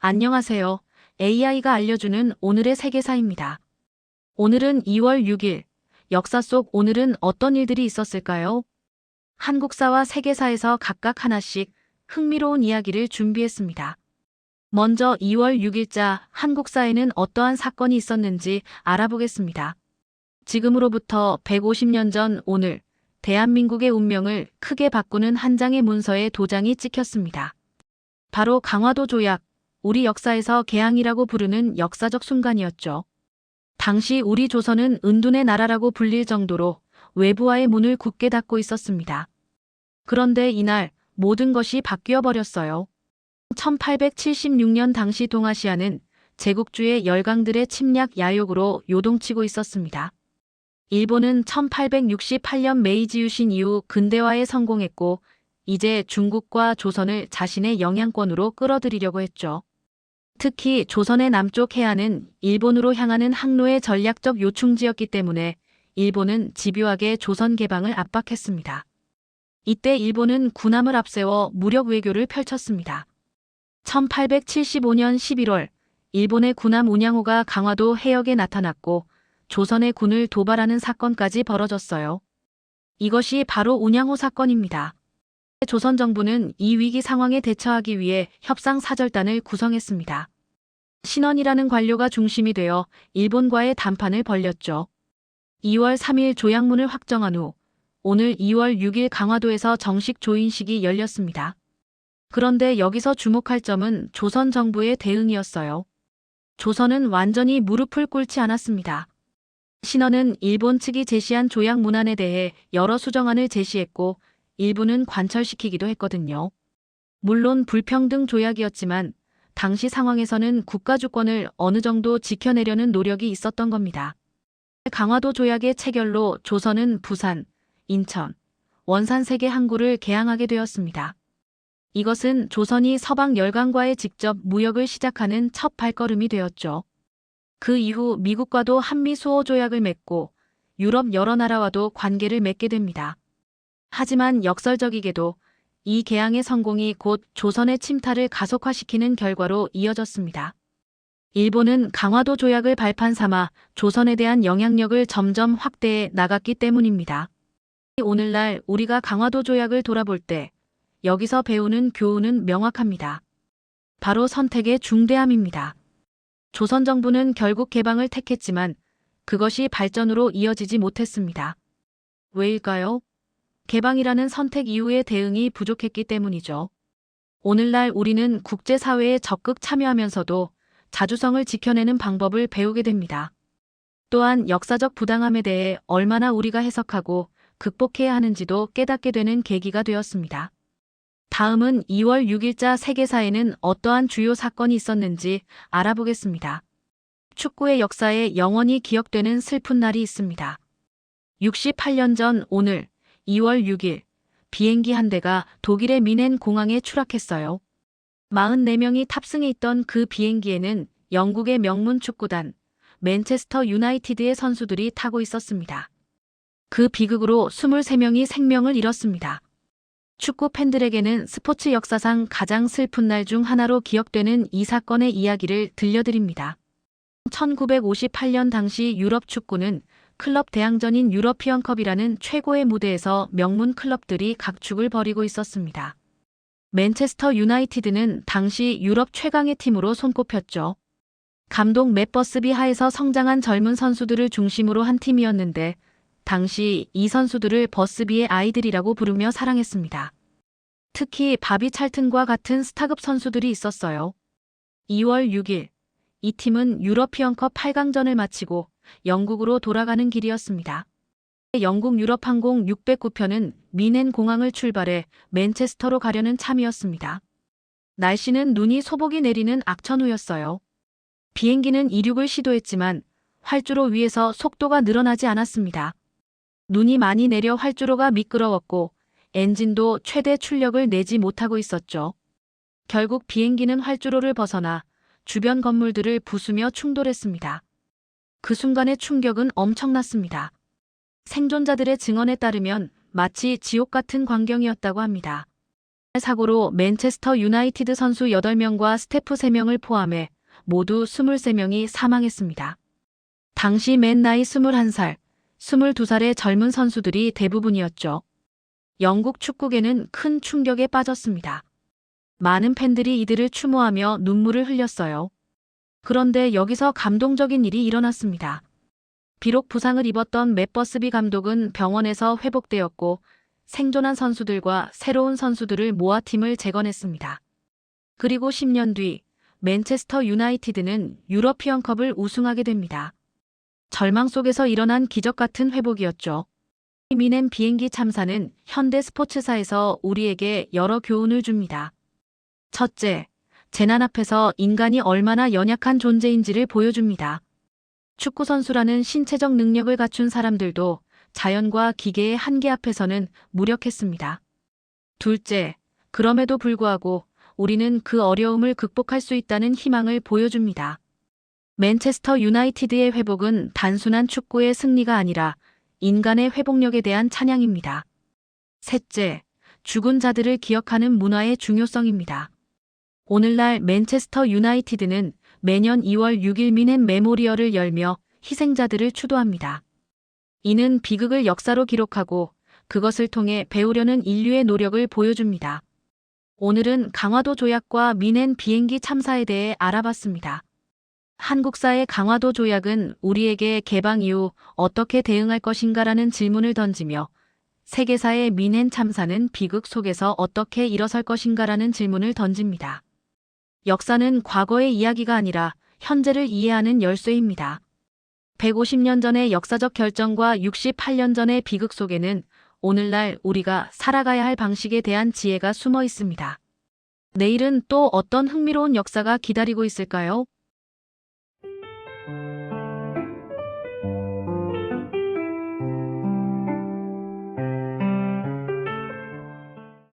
안녕하세요. AI가 알려주는 오늘의 세계사입니다. 오늘은 2월 6일. 역사 속 오늘은 어떤 일들이 있었을까요? 한국사와 세계사에서 각각 하나씩 흥미로운 이야기를 준비했습니다. 먼저 2월 6일자 한국사에는 어떠한 사건이 있었는지 알아보겠습니다. 지금으로부터 150년 전 오늘, 대한민국의 운명을 크게 바꾸는 한 장의 문서에 도장이 찍혔습니다. 바로 강화도 조약, 우리 역사에서 개항이라고 부르는 역사적 순간이었죠. 당시 우리 조선은 은둔의 나라라고 불릴 정도로 외부와의 문을 굳게 닫고 있었습니다. 그런데 이날 모든 것이 바뀌어 버렸어요. 1876년 당시 동아시아는 제국주의 열강들의 침략 야욕으로 요동치고 있었습니다. 일본은 1868년 메이지 유신 이후 근대화에 성공했고 이제 중국과 조선을 자신의 영향권으로 끌어들이려고 했죠. 특히 조선의 남쪽 해안은 일본으로 향하는 항로의 전략적 요충지였기 때문에 일본은 집요하게 조선 개방을 압박했습니다. 이때 일본은 군함을 앞세워 무력 외교를 펼쳤습니다. 1875년 11월 일본의 군함 운양호가 강화도 해역에 나타났고 조선의 군을 도발하는 사건까지 벌어졌어요. 이것이 바로 운양호 사건입니다. 조선 정부는 이 위기 상황에 대처하기 위해 협상사절단을 구성했습니다. 신원이라는 관료가 중심이 되어 일본과의談판을 벌였죠. 2월 3일 조약문을 확정한 후 오늘 2월 6일 강화도에서 정식 조인식이 열렸습니다. 그런데 여기서 주목할 점은 조선 정부의 대응이었어요. 조선은 완전히 무릎을 꿇지 않았습니다. 신원은 일본 측이 제시한 조약 문안에 대해 여러 수정안을 제시했고 일부는 관철시키기도 했거든요. 물론 불평등 조약이었지만 당시 상황에서는 국가 주권을 어느 정도 지켜내려는 노력이 있었던 겁니다. 강화도 조약의 체결로 조선은 부산, 인천, 원산 3개 항구를 개항하게 되었습니다. 이것은 조선이 서방 열강과의 직접 무역을 시작하는 첫 발걸음이 되었죠. 그 이후 미국과도 한미 수호 조약을 맺고 유럽 여러 나라와도 관계를 맺게 됩니다. 하지만 역설적이게도 이 개항의 성공이 곧 조선의 침탈을 가속화시키는 결과로 이어졌습니다. 일본은 강화도 조약을 발판 삼아 조선에 대한 영향력을 점점 확대해 나갔기 때문입니다. 오늘날 우리가 강화도 조약을 돌아볼 때 여기서 배우는 교훈은 명확합니다. 바로 선택의 중대함입니다. 조선 정부는 결국 개방을 택했지만 그것이 발전으로 이어지지 못했습니다. 왜일까요? 개방이라는 선택 이후의 대응이 부족했기 때문이죠. 오늘날 우리는 국제사회에 적극 참여하면서도 자주성을 지켜내는 방법을 배우게 됩니다. 또한 역사적 부당함에 대해 얼마나 우리가 해석하고 극복해야 하는지도 깨닫게 되는 계기가 되었습니다. 다음은 2월 6일자 세계사에는 어떠한 주요 사건이 있었는지 알아보겠습니다. 축구의 역사에 영원히 기억되는 슬픈 날이 있습니다. 68년 전 오늘 2월 6일 비행기 한 대가 독일의 미넨 공항에 추락했어요. 44명이 탑승해 있던 그 비행기에는 영국의 명문 축구단 맨체스터 유나이티드의 선수들이 타고 있었습니다. 그 비극으로 23명이 생명을 잃었습니다. 축구 팬들에게는 스포츠 역사상 가장 슬픈 날 중 하나로 기억되는 이 사건의 이야기를 들려드립니다. 1958년 당시 유럽 축구는 클럽 대항전인 유러피언컵이라는 최고의 무대에서 명문 클럽들이 각축을 벌이고 있었습니다. 맨체스터 유나이티드는 당시 유럽 최강의 팀으로 손꼽혔죠. 감독 맷 버스비 하에서 성장한 젊은 선수들을 중심으로 한 팀이었는데 당시 이 선수들을 버스비의 아이들이라고 부르며 사랑했습니다. 특히 바비 찰튼과 같은 스타급 선수들이 있었어요. 2월 6일 이 팀은 유러피언컵 8강전을 마치고 영국으로 돌아가는 길이었습니다. 영국 유럽항공 609편은 미넨 공항을 출발해 맨체스터로 가려는 참이었습니다. 날씨는 눈이 소복이 내리는 악천후였어요. 비행기는 이륙을 시도했지만 활주로 위에서 속도가 늘어나지 않았습니다. 눈이 많이 내려 활주로가 미끄러웠고 엔진도 최대 출력을 내지 못하고 있었죠. 결국 비행기는 활주로를 벗어나 주변 건물들을 부수며 충돌했습니다. 그 순간의 충격은 엄청났습니다. 생존자들의 증언에 따르면 마치 지옥 같은 광경이었다고 합니다. 사고로 맨체스터 유나이티드 선수 8명과 스태프 3명을 포함해 모두 23명이 사망했습니다. 당시 맨 나이 21살, 22살의 젊은 선수들이 대부분이었죠. 영국 축구계는 큰 충격에 빠졌습니다. 많은 팬들이 이들을 추모하며 눈물을 흘렸어요. 그런데 여기서 감동적인 일이 일어났습니다. 비록 부상을 입었던 맷 버스비 감독은 병원에서 회복되었고 생존한 선수들과 새로운 선수들을 모아 팀을 재건했습니다. 그리고 10년 뒤 맨체스터 유나이티드는 유러피언컵을 우승하게 됩니다. 절망 속에서 일어난 기적 같은 회복이었죠. 미넨 비행기 참사는 현대 스포츠사에서 우리에게 여러 교훈을 줍니다. 첫째, 재난 앞에서 인간이 얼마나 연약한 존재인지를 보여줍니다. 축구선수라는 신체적 능력을 갖춘 사람들도 자연과 기계의 한계 앞에서는 무력했습니다. 둘째, 그럼에도 불구하고 우리는 그 어려움을 극복할 수 있다는 희망을 보여줍니다. 맨체스터 유나이티드의 회복은 단순한 축구의 승리가 아니라 인간의 회복력에 대한 찬양입니다. 셋째, 죽은 자들을 기억하는 문화의 중요성입니다. 오늘날 맨체스터 유나이티드는 매년 2월 6일 미넨 메모리얼을 열며 희생자들을 추도합니다. 이는 비극을 역사로 기록하고 그것을 통해 배우려는 인류의 노력을 보여줍니다. 오늘은 강화도 조약과 미넨 비행기 참사에 대해 알아봤습니다. 한국사의 강화도 조약은 우리에게 개방 이후 어떻게 대응할 것인가라는 질문을 던지며 세계사의 미넨 참사는 비극 속에서 어떻게 일어설 것인가라는 질문을 던집니다. 역사는 과거의 이야기가 아니라 현재를 이해하는 열쇠입니다. 150년 전의 역사적 결정과 68년 전의 비극 속에는 오늘날 우리가 살아가야 할 방식에 대한 지혜가 숨어 있습니다. 내일은 또 어떤 흥미로운 역사가 기다리고 있을까요?